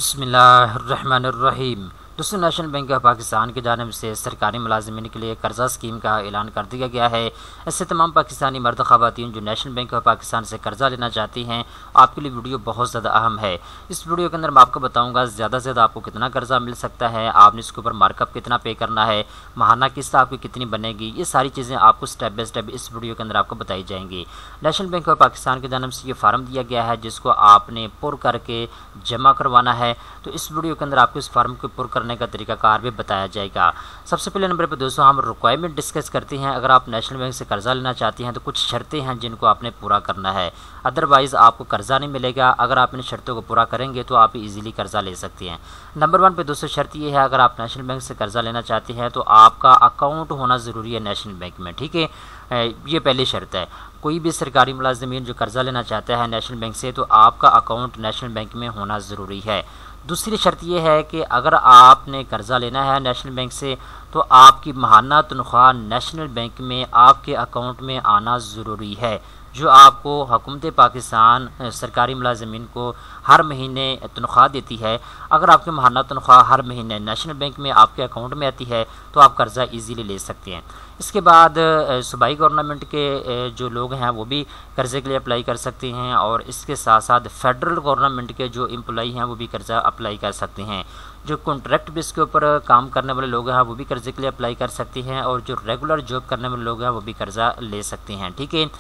बिस्मिल्लाहिर्रहमानिर्रहीम। दोस्तों, national bank of Pakistan की जानिब से सरकारी मुलाजिमीन के लिए कर्जा स्कीम का ऐलान कर दिया गया है। इससे तमाम पाकिस्तानी मर्द ख़वातीन जो नेशनल बैंक ऑफ पाकिस्तान से कर्जा लेना चाहती हैं, आपके लिए वीडियो बहुत ज़्यादा अहम है। इस वीडियो के अंदर मैं आपको बताऊंगा ज़्यादा से ज़्यादा आपको कितना कर्जा मिल सकता है, आपने इसके ऊपर मार्कअप कितना पे करना है, माहाना किस्त आपकी कितनी बनेगी, ये सारी चीज़ें आपको स्टेप बाय स्टेप इस वीडियो के अंदर आपको बताई जाएंगी। नेशनल बैंक ऑफ पाकिस्तान की जानिब से ये फार्म दिया गया है जिसको आपने पुर करके जमा करवाना है। तो इस वीडियो के अंदर आपको इस फार्म को पुर करने का तरीकाकार भी बताया जाएगा। सबसे पहले नंबर पर दोस्तों हम रिक्वायरमेंट डिस्कस करते हैं। अगर आप नेशनल बैंक से कर्जा लेना चाहते हैं तो कुछ शर्तें हैं जिनको आपने पूरा करना है, अदरवाइज़ आपको कर्जा नहीं मिलेगा। अगर आप इन शर्तों को पूरा करेंगे तो आप इजीली कर्जा ले सकते हैं। नंबर 1 पे दोस्तों शर्त ये है, अगर आप नेशनल बैंक से कर्जा लेना चाहते हैं तो आपका अकाउंट होना ज़रूरी है नेशनल बैंक में। ठीक है, ये पहली शर्त है। कोई भी सरकारी मुलाजिमीन जो कर्जा लेना चाहता है नेशनल बैंक से तो आपका अकाउंट नेशनल बैंक में होना ज़रूरी है। दूसरी शर्त यह है कि अगर आपने कर्जा लेना है नेशनल बैंक से तो आपकी माहाना तनख्वाह नेशनल बैंक में आपके अकाउंट में आना ज़रूरी है। जो आपको हुकूमत पाकिस्तान सरकारी मुलाजिमीन को हर महीने तनख्वाह देती है, अगर आपकी माहाना तनख्वाह हर महीने नेशनल बैंक में आपके अकाउंट में आती है तो आप कर्जा इजीली ले सकते हैं। इसके बाद सूबाई गवर्नमेंट के जो लोग हैं वो भी कर्ज़े के लिए अप्लाई कर सकते हैं, और इसके साथ साथ फेडरल गवर्नमेंट के जो एम्प्लॉई हैं वो भी कर्जा अप्लाई कर सकते हैं। जो कॉन्ट्रैक्ट बेस के ऊपर काम करने वाले लोग हैं वो भी कर्ज़े के लिए अप्लाई कर सकते हैं, और जो रेगुलर जॉब करने वाले लोग हैं वो भी कर्जा ले सकते हैं। ठीक है,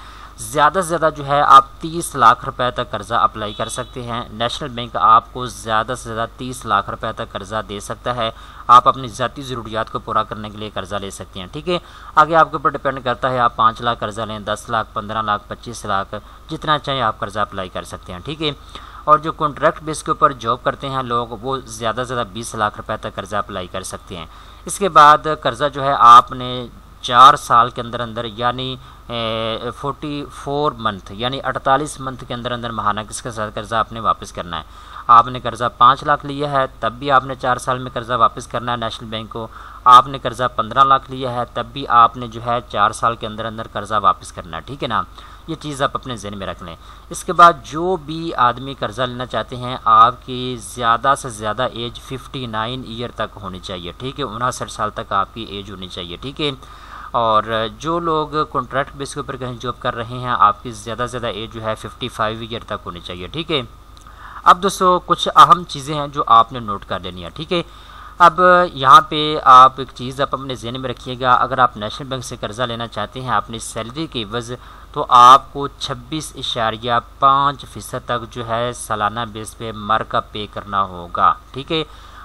ज़्यादा से ज़्यादा जो है आप 30 लाख रुपए तक कर्जा अप्लाई कर सकते हैं। नेशनल बैंक आपको ज़्यादा से ज़्यादा 30 लाख रुपए तक कर्जा दे सकता है। आप अपनी ज़ाती ज़रूरियात को पूरा करने के लिए कर्जा ले सकते हैं। ठीक है, आगे आपके ऊपर डिपेंड करता है, आप 5 लाख कर्जा लें, 10 लाख, 15 लाख, 25 लाख, जितना चाहें आप कर्जा अप्लाई कर सकते हैं। ठीक है, और जो कॉन्ट्रैक्ट बेस के ऊपर जॉब करते हैं लोग वो ज़्यादा से ज़्यादा 20 लाख रुपए तक कर्जा अप्लाई कर सकते हैं। इसके बाद कर्जा जो है आपने 4 साल के अंदर अंदर यानी 44 मंथ यानी 48 मंथ के अंदर अंदर माहाना किसके साथ कर्जा आपने वापस करना है। आपने कर्जा 5 लाख लिया है तब भी आपने 4 साल में कर्जा वापस करना है नेशनल बैंक को। आपने कर्जा 15 लाख लिया है तब भी आपने जो है 4 साल के अंदर अंदर कर्जा वापस करना है। ठीक है ना, ये चीज़ आप अपने ज़हन में रख लें। इसके बाद जो भी आदमी कर्जा लेना चाहते हैं आपकी ज़्यादा से ज़्यादा एज 59 ईयर तक होनी चाहिए। ठीक है, 59 साल तक आपकी एज होनी चाहिए। ठीक है, और जो लोग कॉन्ट्रैक्ट बेस के ऊपर कहीं जॉब कर रहे हैं आपकी ज़्यादा से ज़्यादा एज जो है 55 ईयर तक होनी चाहिए। ठीक है, अब दोस्तों कुछ अहम चीज़ें हैं जो आपने नोट कर लेनी है। ठीक है, अब यहाँ पे आप एक चीज़ आप अपने ज़हन में रखिएगा, अगर आप नेशनल बैंक से कर्जा लेना चाहते हैं अपनी सैलरी के एवज़ तो आपको 26.5% तक जो है सालाना बेस पे मार्कअप पे करना होगा। ठीक है,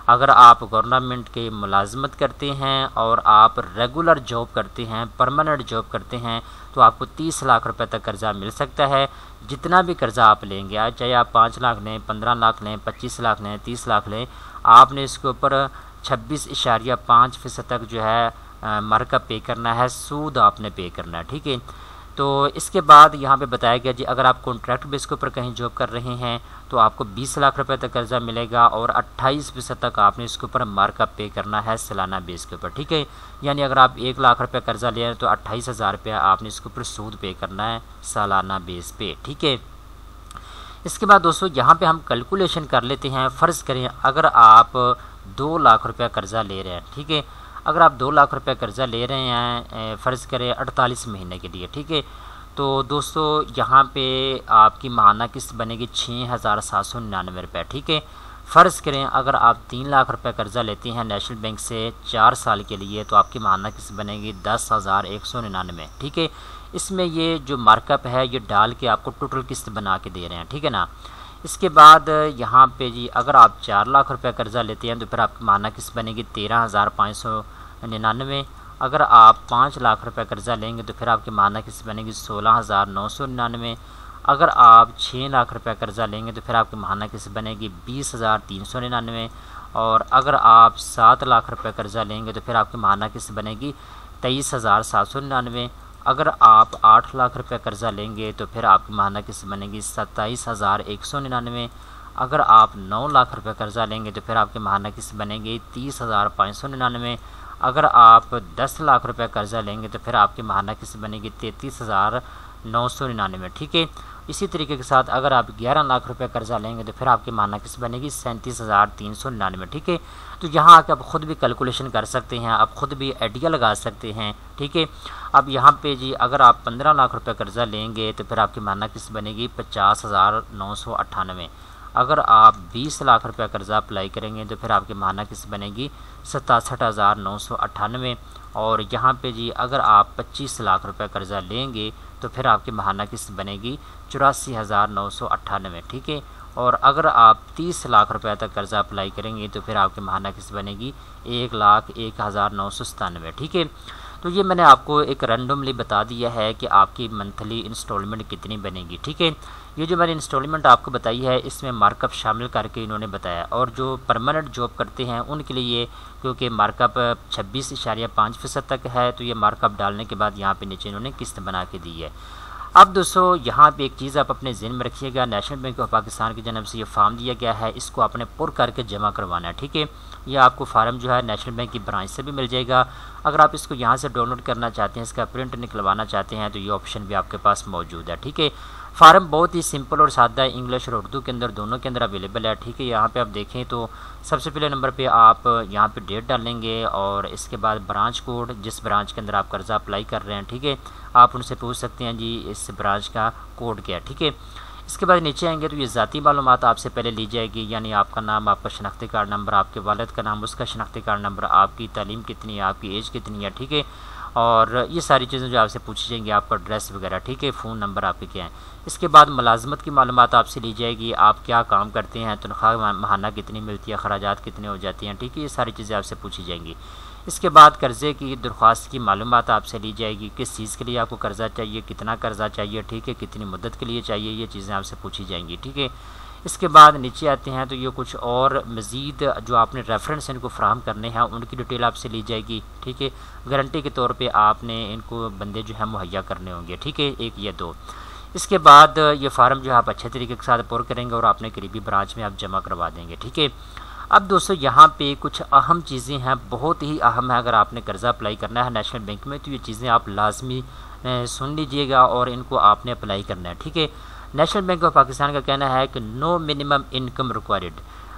अगर आप गवर्नमेंट के मुलाजमत करते हैं और आप रेगुलर जॉब करते हैं, परमानेंट जॉब करते हैं तो आपको 30 लाख रुपए तक कर्जा मिल सकता है। जितना भी कर्जा आप लेंगे, चाहे आप 5 लाख लें, 15 लाख लें, 25 लाख लें, 30 लाख लें, आपने इसके ऊपर 26.5% तक जो है मार्कअप पे करना है, सूद आपने पे करना है। ठीक है, तो इसके बाद यहाँ पे बताया गया जी अगर आप कॉन्ट्रैक्ट बेस के ऊपर कहीं जॉब कर रहे हैं तो आपको 20 लाख रुपए तक कर्जा मिलेगा, और 28% तक आपने इसके ऊपर मार्कअप पे करना है सालाना बेस के ऊपर। ठीक है, यानी अगर आप 1 लाख रुपए कर्जा ले रहे हैं तो 28,000 रुपया आपने इसके ऊपर सूद पे करना है सालाना बेस पे। ठीक है, इसके बाद दोस्तों यहाँ पे हम कैलकुलेशन कर लेते हैं। फ़र्ज़ करें अगर आप 2 लाख रुपया कर्जा ले रहे हैं। ठीक है, अगर आप 2 लाख रुपए कर्जा ले रहे हैं फ़र्ज़ करें 48 महीने के लिए। ठीक है, तो दोस्तों यहाँ पे आपकी माहाना किस्त बनेगी 6,799 रुपये। ठीक है, फ़र्ज़ करें अगर आप 3 लाख रुपए कर्जा लेते हैं नेशनल बैंक से 4 साल के लिए तो आपकी माहाना किस्त बनेगी 10,199। ठीक है, इसमें ये जो मार्कअप है ये डाल के आपको टोटल किस्त बना के दे रहे हैं। ठीक है ना, इसके बाद यहाँ पे जी अगर आप 4 लाख रुपए कर्जा लेते हैं तो फिर आपकी माहाना किस्त बनेगी 13,599। अगर आप 5 लाख रुपए कर्जा लेंगे तो फिर आपकी माहाना किस्त बनेगी 16,999। अगर आप 6 लाख रुपए कर्जा लेंगे तो फिर आपकी माहाना किस्त बनेगी 20,399। और अगर आप 7 लाख रुपए कर्जा लेंगे तो फिर आपकी माहाना किस्त बनेगी 23,799। अगर आप 8 लाख रुपए कर्जा लेंगे तो फिर आपकी माहाना किस्त बनेगी 27,199। अगर आप 9 लाख रुपए कर्जा लेंगे तो फिर आपकी माहाना किस्त बनेगी 30,599। अगर आप 10 लाख रुपए कर्जा लेंगे तो फिर आपकी माहाना किस्त बनेगी 999। ठीक है, इसी तरीके के साथ अगर आप 11 लाख रुपए कर्जा लेंगे तो फिर आपकी माहाना किस्त बनेगी 37,399। ठीक है, तो यहाँ आके आप ख़ुद भी कैलकुलेशन कर सकते हैं, आप ख़ुद भी आइडिया लगा सकते हैं। ठीक है, अब यहाँ पे जी अगर आप 15 लाख रुपए कर्जा लेंगे तो फिर आपकी माहाना किस्त बनेगी 50,998। अगर आप 20 लाख रुपए कर्जा अप्लाई करेंगे तो फिर आपकी माहाना किस्त बनेगी 67,998। और यहाँ पे जी अगर आप 25 लाख रुपए कर्जा लेंगे तो फिर आपकी माहाना किस्त बनेगी 84,998। ठीक है, और अगर आप 30 लाख रुपए तक कर्जा अप्लाई करेंगे तो फिर आपकी माहाना किस्त बनेगी 1,01,997। ठीक है, तो ये मैंने आपको एक रैंडमली बता दिया है कि आपकी मंथली इंस्टॉलमेंट कितनी बनेगी। ठीक है, ये जो मैंने इंस्टॉलमेंट आपको बताई है इसमें मार्कअप शामिल करके इन्होंने बताया, और जो परमानेंट जॉब करते हैं उनके लिए क्योंकि मार्कअप 26.5% तक है तो ये मार्कअप डालने के बाद यहाँ पे नीचे इन्होंने किस्त बना के दी है। अब दोस्तों यहाँ पे एक चीज़ आप अपने ज़हन में रखिएगा, नेशनल बैंक ऑफ पाकिस्तान की जानब से ये फार्म दिया गया है, इसको आपने पुर करके जमा करवाना है। ठीक है, यह आपको फार्म जो है नेशनल बैंक की ब्रांच से भी मिल जाएगा। अगर आप इसको यहाँ से डाउनलोड करना चाहते हैं, इसका प्रिंट निकलवाना चाहते हैं तो ये ऑप्शन भी आपके पास मौजूद है। ठीक है, फार्म बहुत ही सिंपल और सादा है, इंग्लिश और उर्दू के अंदर दोनों के अंदर अवेलेबल है। ठीक है, यहाँ पे आप देखें तो सबसे पहले नंबर पे आप यहाँ पे डेट डालेंगे और इसके बाद ब्रांच कोड, जिस ब्रांच के अंदर आप कर्जा अप्लाई कर रहे हैं। ठीक है, आप उनसे पूछ सकते हैं जी इस ब्रांच का कोड क्या है। ठीक है, इसके बाद नीचे आएंगे तो ये ज़ाती मालूमात आपसे पहले ली जाएगी, यानी आपका नाम, आपका शनाख्ती कार्ड नंबर, आपके वालिद का नाम, उसका शनाख्ती कार्ड नंबर, आपकी तालीम कितनी है, आपकी एज कितनी है। ठीक है, और ये सारी चीज़ें जो आपसे पूछी जाएंगी, आपका एड्रेस वगैरह। ठीक है, फ़ोन नंबर आपके क्या है। इसके बाद मुलाजमत की मालूमात आपसे ली जाएगी, आप क्या काम करते हैं, तनख्वाह माहाना कितनी मिलती है, खराजात कितने हो जाती हैं। ठीक है, ये सारी चीज़ें आपसे पूछी जाएंगी। इसके बाद कर्ज़े की दरख्वास्त की मालूमात आपसे ली जाएगी, किस चीज़ के लिए आपको कर्ज़ा चाहिए, कितना कर्ज़ा चाहिए। ठीक है, कितनी मुद्दत के लिए चाहिए, ये चीज़ें आपसे पूछी जाएंगी। ठीक है, इसके बाद नीचे आते हैं तो ये कुछ और मज़ीद जो आपने रेफरेंस इनको फ्राहम करने हैं उनकी डिटेल आपसे ली जाएगी। ठीक है, गारंटी के तौर पे आपने इनको बंदे जो है मुहैया करने होंगे। ठीक है, 1 या 2। इसके बाद ये फार्म जो है आप अच्छे तरीके के साथ पुर करेंगे और अपने करीबी ब्रांच में आप जमा करवा देंगे। ठीक है, अब दोस्तों यहाँ पे कुछ अहम चीज़ें हैं, बहुत ही अहम है। अगर आपने कर्ज़ा अप्लाई करना है नेशनल बैंक में तो ये चीज़ें आप लाजमी सुन लीजिएगा और इनको आपने अप्लाई करना है। ठीक है, नेशनल बैंक ऑफ पाकिस्तान का कहना है कि नो मिनिमम इनकम रिक्वायर्ड।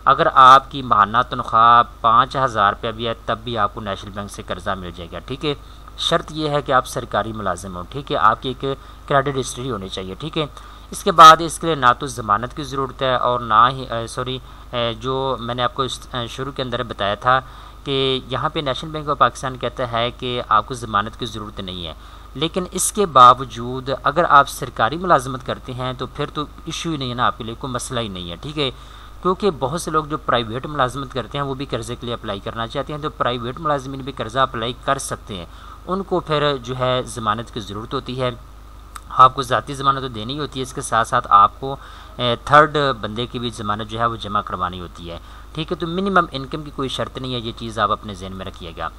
अगर आपकी माहाना तनख्वाह 5,000 रुपया भी है तब भी आपको नेशनल बैंक से कर्ज़ा मिल जाएगा। ठीक है, शर्त यह है कि आप सरकारी मुलाजिम हो। ठीक है, आपकी एक क्रेडिट हिस्ट्री होनी चाहिए। ठीक है, इसके बाद इसके लिए ना तो ज़मानत की ज़रूरत है और ना ही जो मैंने आपको शुरू के अंदर बताया था कि यहाँ पे नेशनल बैंक ऑफ पाकिस्तान कहता है कि आपको ज़मानत की ज़रूरत नहीं है, लेकिन इसके बावजूद अगर आप सरकारी मुलाजमत करते हैं तो फिर तो इशू ही नहीं है ना, आपके लिए कोई मसला ही नहीं है। ठीक है, क्योंकि बहुत से लोग जो प्राइवेट मुलाजमत करते हैं वो भी कर्ज़े के लिए अप्लाई करना चाहते हैं, तो प्राइवेट मुलाजमीन भी कर्ज़ा अप्लाई कर सकते हैं। उनको फिर जो है ज़मानत की ज़रूरत होती है, आपको ज़ाती ज़मानत तो देनी होती है, इसके साथ साथ आपको थर्ड बंदे की भी ज़मानत जो है वो जमा करवानी होती है। ठीक है, तो मिनिमम इनकम की कोई शर्त नहीं है, ये चीज़ आप अपने जहन में रखिएगा।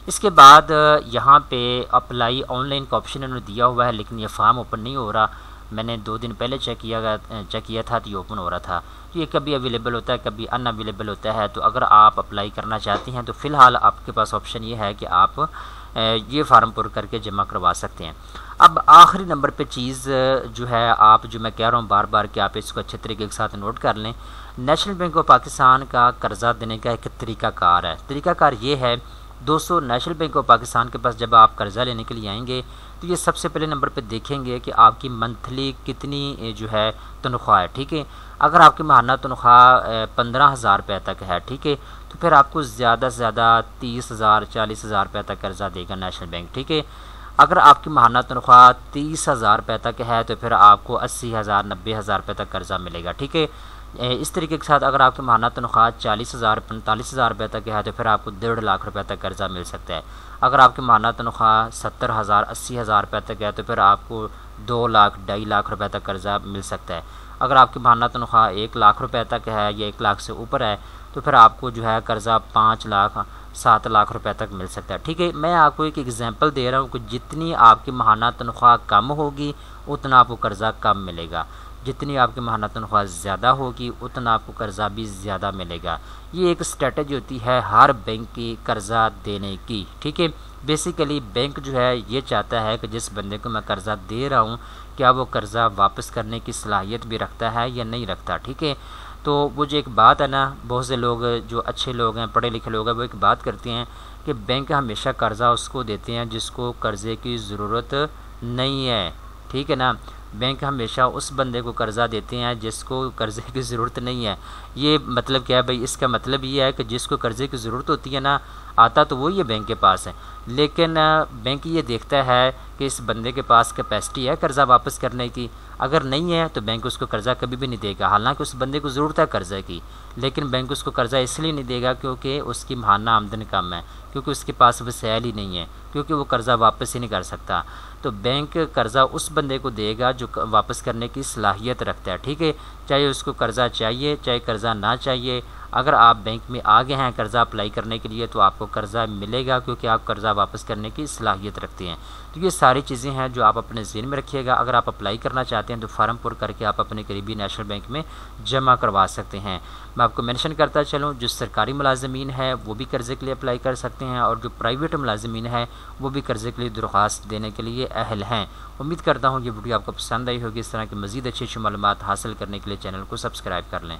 इसके बाद यहाँ पे अप्लाई ऑनलाइन का ऑप्शन इन्होंने दिया हुआ है, लेकिन ये फार्म ओपन नहीं हो रहा। मैंने 2 दिन पहले चेक किया था तो ये ओपन हो रहा था। तो ये कभी अवेलेबल होता है, कभी अनअवेलेबल होता है। तो अगर आप अप्लाई करना चाहते हैं तो फ़िलहाल आपके पास ऑप्शन ये है कि आप ये फार्म पुर करके जमा करवा सकते हैं। अब आखिरी नंबर पे चीज़ जो है, आप जो मैं कह रहा हूँ बार बार कि आप इसको अच्छे तरीके के साथ नोट कर लें, नेशनल बैंक ऑफ पाकिस्तान का कर्ज़ा देने का एक तरीक़ाकार है। तरीक़ाकार ये है दोस्तों, नेशनल बैंक ऑफ पाकिस्तान के पास जब आप कर्ज़ा लेने के लिए आएंगे तो ये सबसे पहले नंबर पे देखेंगे कि आपकी मंथली कितनी जो है तनख्वाह है। ठीक है, अगर आपकी माहाना तनख्वाह 15,000 रुपये तक है, ठीक है, तो फिर आपको ज़्यादा से ज़्यादा 30,000 40,000 रुपये तक कर्ज़ा देगा नेशनल बैंक। ठीक है, अगर आपकी माहाना तनख्वाह 30,000 रुपये तक है तो फिर आपको 80,000 90,000 रुपये तक कर्ज़ा मिलेगा। ठीक है, इस तरीके के साथ अगर आपकी माहाना तनख्वाह 40,000 45,000 रुपये तक है तो फिर आपको 1.5 लाख रुपये तक कर्ज़ा मिल सकता है। अगर आपकी माहाना तनख्वाह 70,000 80,000 रुपये तक है तो फिर आपको 2 लाख 2.5 लाख रुपये तक कर्ज़ा मिल सकता है। अगर आपकी माहाना तनख्वाह 1 लाख रुपये तक है या 1 लाख से ऊपर है तो फिर आपको जो है कर्ज़ा 5 लाख 7 लाख रुपए तक मिल सकता है। ठीक है, मैं आपको एक एग्जांपल दे रहा हूँ कि जितनी आपकी माहाना तनख्वाह कम होगी उतना आपको कर्ज़ा कम मिलेगा, जितनी आपकी माहाना तनख्वाह ज़्यादा होगी उतना आपको कर्ज़ा भी ज़्यादा मिलेगा। ये एक स्ट्रेटजी होती है हर बैंक की कर्ज़ा देने की, ठीक है। बेसिकली बैंक जो है ये चाहता है कि जिस बंदे को मैं कर्ज़ा दे रहा हूँ क्या वो कर्ज़ा वापस करने की सलाहियत भी रखता है या नहीं रखता, ठीक है। तो वो जो एक बात है ना, बहुत से लोग जो अच्छे लोग हैं, पढ़े लिखे लोग हैं, वो एक बात करते हैं कि बैंक हमेशा कर्ज़ा उसको देते हैं जिसको कर्ज़े की ज़रूरत नहीं है, ठीक है ना। बैंक हमेशा उस बंदे को कर्ज़ा देते हैं जिसको कर्ज़े की ज़रूरत नहीं है। ये मतलब क्या है भाई, इसका मतलब ये है कि जिसको कर्ज़े की ज़रूरत होती है ना, आता तो वही है बैंक के पास है, लेकिन बैंक ये देखता है कि इस बंदे के पास कैपेसिटी है कर्ज़ा वापस करने की। अगर नहीं है तो बैंक उसको कर्ज़ा कभी भी नहीं देगा, हालांकि उस बंदे को ज़रूरत है कर्ज़े की, लेकिन बैंक उसको कर्ज़ा इसलिए नहीं देगा क्योंकि उसकी माहाना आमदन कम है, क्योंकि उसके पास वसाइल ही नहीं है, क्योंकि वो कर्ज़ा वापस ही नहीं कर सकता। तो बैंक कर्ज़ा उस बंदे को देगा जो वापस करने की सलाहियत रखता है, ठीक है। चाहे उसको कर्ज़ा चाहिए चाहे कर्ज़ा ना चाहिए, अगर आप बैंक में आ गए हैं कर्ज़ा अप्लाई करने के लिए तो आपको कर्ज़ा मिलेगा, क्योंकि आप कर्ज़ा वापस करने की सलाहियत रखते हैं। तो ये सारी चीज़ें हैं जो आप अपने ज़हन में रखिएगा। अगर आप अप्लाई करना चाहते हैं तो फार्म पुर करके आप अपने करीबी नेशनल बैंक में जमा करवा सकते हैं। मैं आपको मेंशन करता चलूँ, जो सरकारी मुलाज़मीन है वो भी कर्ज़े के लिए अप्लाई कर सकते हैं, और जो प्राइवेट मुलाज़मीन है वो भी कर्ज़े के लिए दरख्वास्त देने के लिए अहल हैं। उम्मीद करता हूँ ये वीडियो आपको पसंद आई होगी। इस तरह की मज़ीद अच्छी अच्छी मालूमात हासिल करने के लिए चैनल को सब्सक्राइब कर लें।